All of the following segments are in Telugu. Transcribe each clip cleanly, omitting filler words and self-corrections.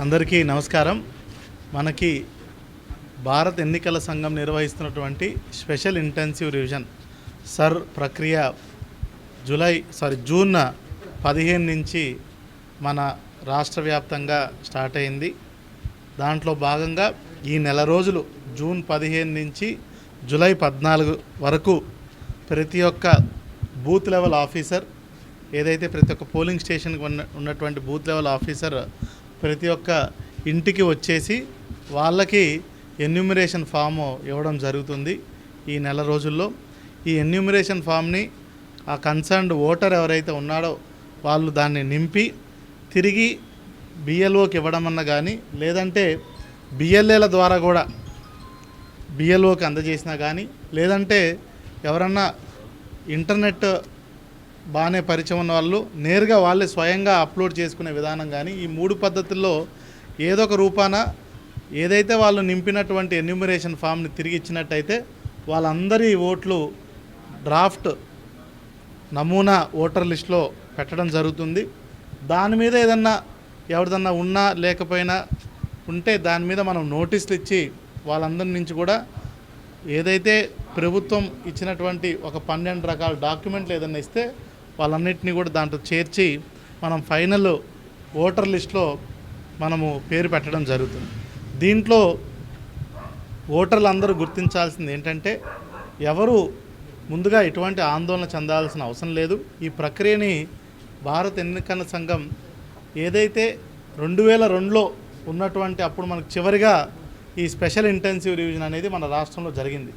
అందరికీ నమస్కారం. మనకి భారత ఎన్నికల సంఘం నిర్వహిస్తున్నటువంటి స్పెషల్ ఇంటెన్సివ్ రివిజన్ సర్ ప్రక్రియ జూన్ 15 నుంచి మన రాష్ట్ర వ్యాప్తంగా స్టార్ట్ అయింది. దాంట్లో భాగంగా ఈ నెల రోజులు జూన్ 15 నుంచి జూలై 14 వరకు ప్రతి ఒక్క బూత్ లెవెల్ ఆఫీసర్, ఏదైతే ప్రతి ఒక్క పోలింగ్ స్టేషన్కి ఉన్నటువంటి బూత్ లెవెల్ ఆఫీసర్ ప్రతి ఒక్క ఇంటికి వచ్చేసి వాళ్ళకి ఎన్యూమరేషన్ ఫామ్ ఇవ్వడం జరుగుతుంది. ఈ నెల రోజుల్లో ఈ ఎన్యూమరేషన్ ఫామ్ని ఆ కన్సర్న్డ్ ఓటర్ ఎవరైతే ఉన్నాడో వాళ్ళు దాన్ని నింపి తిరిగి బిఎల్ఓకి ఇవ్వడం అన్న కానీ, లేదంటే బిఎల్ఏల ద్వారా కూడా బిఎల్ఓకి అందజేసినా కానీ, లేదంటే ఎవరన్నా ఇంటర్నెట్ బాగానే పరిచయం ఉన్న వాళ్ళు నేరుగా వాళ్ళే స్వయంగా అప్లోడ్ చేసుకునే విధానం కానీ, ఈ 3 పద్ధతుల్లో ఏదో ఒక రూపాన ఏదైతే వాళ్ళు నింపినటువంటి ఎన్యూమరేషన్ ఫామ్ని తిరిగి ఇచ్చినట్టయితే వాళ్ళందరి ఓట్లు డ్రాఫ్ట్ నమూనా ఓటర్ లిస్టులో పెట్టడం జరుగుతుంది. దాని మీద ఏదన్నా ఎవరిదన్నా ఉన్నా లేకపోయినా ఉంటే దాని మీద మనం నోటీసులు ఇచ్చి వాళ్ళందరి నుంచి కూడా ఏదైతే ప్రభుత్వం ఇచ్చినటువంటి ఒక 12 రకాల డాక్యుమెంట్లు ఏదన్నా ఇస్తే వాళ్ళన్నింటినీ కూడా దాంట్లో చేర్చి మనం ఫైనల్ ఓటర్ లిస్ట్లో మనము పేరు పెట్టడం జరుగుతుంది. దీంట్లో ఓటర్లు అందరూ గుర్తించాల్సింది ఏంటంటే, ఎవరు ముందుగా ఎటువంటి ఆందోళన చెందాల్సిన అవసరం లేదు. ఈ ప్రక్రియని భారత ఎన్నికల సంఘం ఏదైతే 2002లో ఉన్నటువంటి అప్పుడు మనకు చివరిగా ఈ స్పెషల్ ఇంటెన్సివ్ రివిజన్ అనేది మన రాష్ట్రంలో జరిగింది.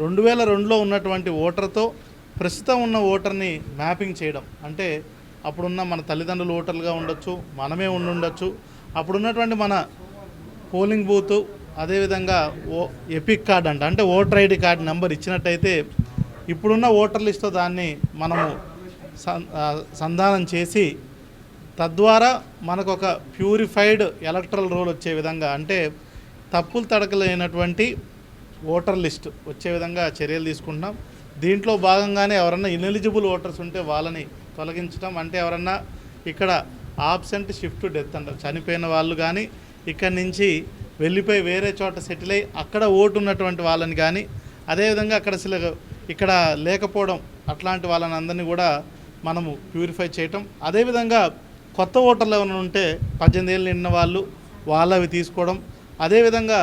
2002లో ఉన్నటువంటి ఓటర్తో ప్రస్తుతం ఉన్న ఓటర్ని మ్యాపింగ్ చేయడం, అంటే అప్పుడున్న మన తల్లిదండ్రులు ఓటర్లుగా ఉండొచ్చు, మనమే ఉండొచ్చు, అప్పుడున్నటువంటి మన పోలింగ్ బూత్, అదేవిధంగా ఎపిక్ కార్డ్ అంటే ఓటర్ ఐడి కార్డ్ నెంబర్ ఇచ్చినట్టయితే ఇప్పుడున్న ఓటర్ లిస్టుతో దాన్ని మనము సంధానం చేసి తద్వారా మనకు ఒక ప్యూరిఫైడ్ ఎలక్టరల్ రోల్ వచ్చే విధంగా, అంటే తప్పులు తడకలైనటువంటి ఓటర్ లిస్ట్ వచ్చే విధంగా చర్యలు తీసుకుంటున్నాం. దీంట్లో భాగంగానే ఎవరన్నా ఇన్ఎలిజిబుల్ ఓటర్స్ ఉంటే వాళ్ళని తొలగించడం, అంటే ఎవరన్నా ఇక్కడ ఆబ్సెంట్ షిఫ్ట్ డెత్ అంటారు, చనిపోయిన వాళ్ళు కానీ ఇక్కడి నుంచి వెళ్ళిపోయి వేరే చోట సెటిల్ అయ్యి అక్కడ ఓటు ఉన్నటువంటి వాళ్ళని కానీ, అదేవిధంగా అక్కడ అసలు ఇక్కడ లేకపోవడం అట్లాంటి వాళ్ళని అందరినీ కూడా మనము ప్యూరిఫై చేయటం. అదేవిధంగా కొత్త ఓటర్లు ఎవరైనా ఉంటే 18 ఏళ్ళు నిండిన వాళ్ళు వాళ్ళవి తీసుకోవడం. అదేవిధంగా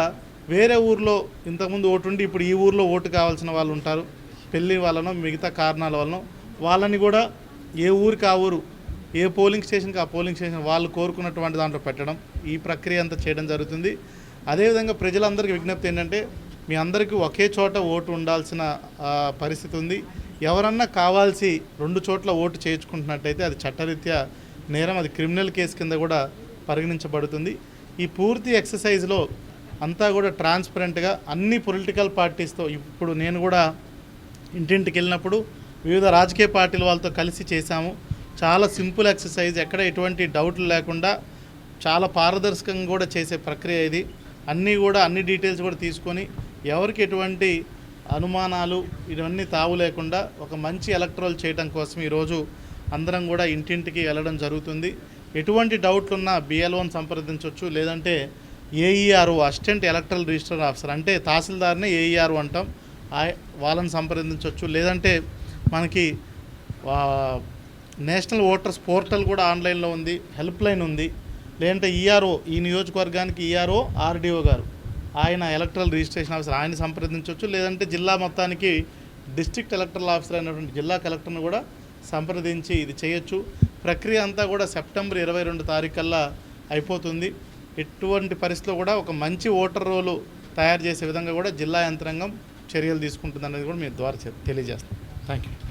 వేరే ఊర్లో ఇంతకుముందు ఓటు ఉండి ఇప్పుడు ఈ ఊర్లో ఓటు కావాల్సిన వాళ్ళు ఉంటారు, పెళ్ళి వాళ్ళనో మిగతా కారణాల వలన వాళ్ళని కూడా ఏ ఊరికి ఆ ఊరు, ఏ పోలింగ్ స్టేషన్కి ఆ పోలింగ్ స్టేషన్ వాళ్ళు కోరుకున్నటువంటి దాంట్లో పెట్టడం, ఈ ప్రక్రియ అంతా చేయడం జరుగుతుంది. అదేవిధంగా ప్రజలందరికీ విజ్ఞప్తి ఏంటంటే, మీ అందరికీ ఒకే చోట ఓటు ఉండాల్సిన పరిస్థితి ఉంది. ఎవరన్నా కావాల్సి 2 చోట్ల ఓటు చేయించుకుంటున్నట్టయితే అది చట్టరీత్యా నేరం, అది క్రిమినల్ కేసు కింద కూడా పరిగణించబడుతుంది. ఈ పూర్తి ఎక్సర్సైజ్లో అంతా కూడా ట్రాన్స్పరెంట్గా అన్ని పొలిటికల్ పార్టీస్తో, ఇప్పుడు నేను కూడా ఇంటింటికి వెళ్ళినప్పుడు వివిధ రాజకీయ పార్టీల వాళ్ళతో కలిసి చేశాము. చాలా సింపుల్ ఎక్సర్సైజ్, ఎక్కడ ఎటువంటి డౌట్లు లేకుండా చాలా పారదర్శకంగా కూడా చేసే ప్రక్రియ ఇది. అన్ని డీటెయిల్స్ కూడా తీసుకొని ఎవరికి ఎటువంటి అనుమానాలు ఇవన్నీ తావు లేకుండా ఒక మంచి ఎలక్టరల్ చేయడం కోసం ఈరోజు అందరం కూడా ఇంటింటికి వెళ్ళడం జరుగుతుంది. ఎటువంటి డౌట్లు ఉన్నా బిఎల్ఓని సంప్రదించవచ్చు, లేదంటే AERO assistant electoral register officer, అంటే తహసీల్దార్నే ఏఈఆర్ఓ అంటాం, వాళ్ళని సంప్రదించవచ్చు. లేదంటే మనకి నేషనల్ ఓటర్స్ పోర్టల్ కూడా ఆన్లైన్లో ఉంది, హెల్ప్ లైన్ ఉంది. లేదంటే ఈఆర్ఓ, ఈ నియోజకవర్గానికి ఈఆర్ఓ ఆర్డీఓ గారు, ఆయన ఎలక్టరల్ రిజిస్ట్రేషన్ ఆఫీసర్, ఆయన సంప్రదించవచ్చు. లేదంటే జిల్లా మొత్తానికి డిస్ట్రిక్ట్ ఎలక్టరల్ ఆఫీసర్ అయినటువంటి జిల్లా కలెక్టర్ను కూడా సంప్రదించి ఇది చేయొచ్చు. ప్రక్రియ అంతా కూడా సెప్టెంబర్ 22 తారీఖు కల్లా అయిపోతుంది. ఎటువంటి పరిస్థితిలో కూడా ఒక మంచి ఓటర్ రోలు తయారు చేసే విధంగా కూడా జిల్లా యంత్రాంగం చర్యలు తీసుకుంటుంది అనేది కూడా మీ ద్వారా తెలియజేస్తాం. Thank you.